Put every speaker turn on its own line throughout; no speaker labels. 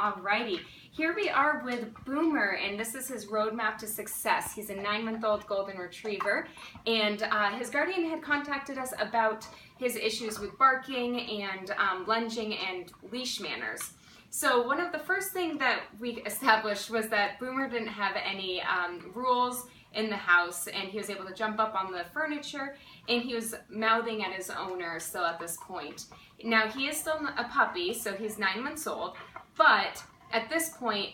Alrighty, here we are with Boomer, and this is his roadmap to success. He's a 9-month-old golden retriever, and his guardian had contacted us about his issues with barking and lunging and leash manners. So one of the first things that we established was that Boomer didn't have any rules in the house, and he was able to jump up on the furniture, and he was mouthing at his owner still at this point. Now he is still a puppy, so he's 9 months old, but at this point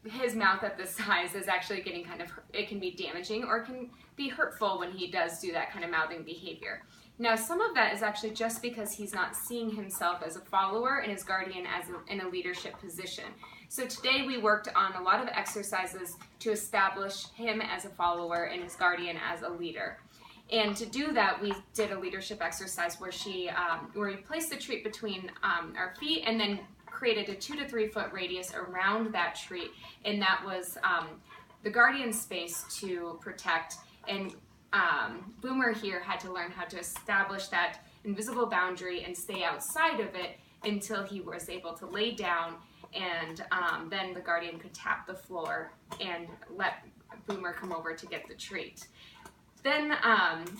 his mouth at this size is actually getting it can be damaging or it can be hurtful when he does do that kind of mouthing behavior. Now some of that is actually just because he's not seeing himself as a follower and his guardian in a leadership position. So today we worked on a lot of exercises to establish him as a follower and his guardian as a leader. And to do that, we did a leadership exercise where we placed the treat between our feet and then created a 2 to 3 foot radius around that treat, and that was the guardian's space to protect. And Boomer here had to learn how to establish that invisible boundary and stay outside of it until he was able to lay down, and then the guardian could tap the floor and let Boomer come over to get the treat. Then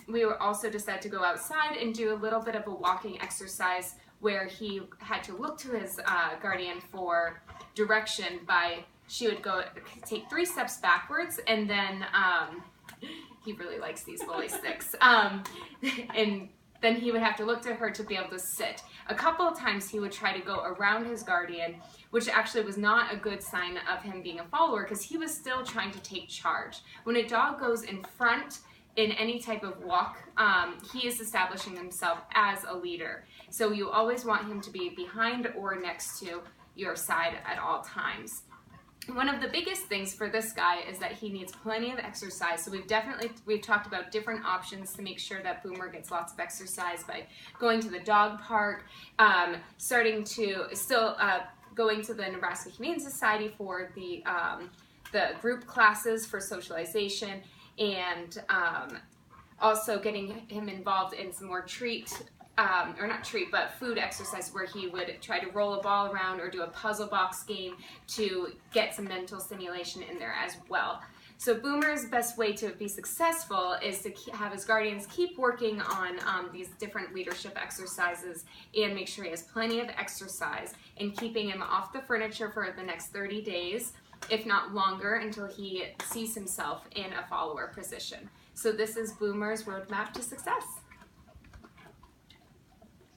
we also decided to go outside and do a little bit of a walking exercise where he had to look to his guardian for direction she would take 3 steps backwards, and then he really likes these lolly sticks. And then he would have to look to her to be able to sit. A couple of times he would try to go around his guardian, which actually was not a good sign of him being a follower because he was still trying to take charge. When a dog goes in front in any type of walk, he is establishing himself as a leader. So you always want him to be behind or next to your side at all times. One of the biggest things for this guy is that he needs plenty of exercise. So we've talked about different options to make sure that Boomer gets lots of exercise by going to the dog park, going to the Nebraska Humane Society for the group classes for socialization, and also getting him involved in some more food exercise where he would try to roll a ball around or do a puzzle box game to get some mental stimulation in there as well. So Boomer's best way to be successful is to have his guardians keep working on these different leadership exercises and make sure he has plenty of exercise, and keeping him off the furniture for the next 30 days, if not longer, until he sees himself in a follower position. So this is Boomer's roadmap to success.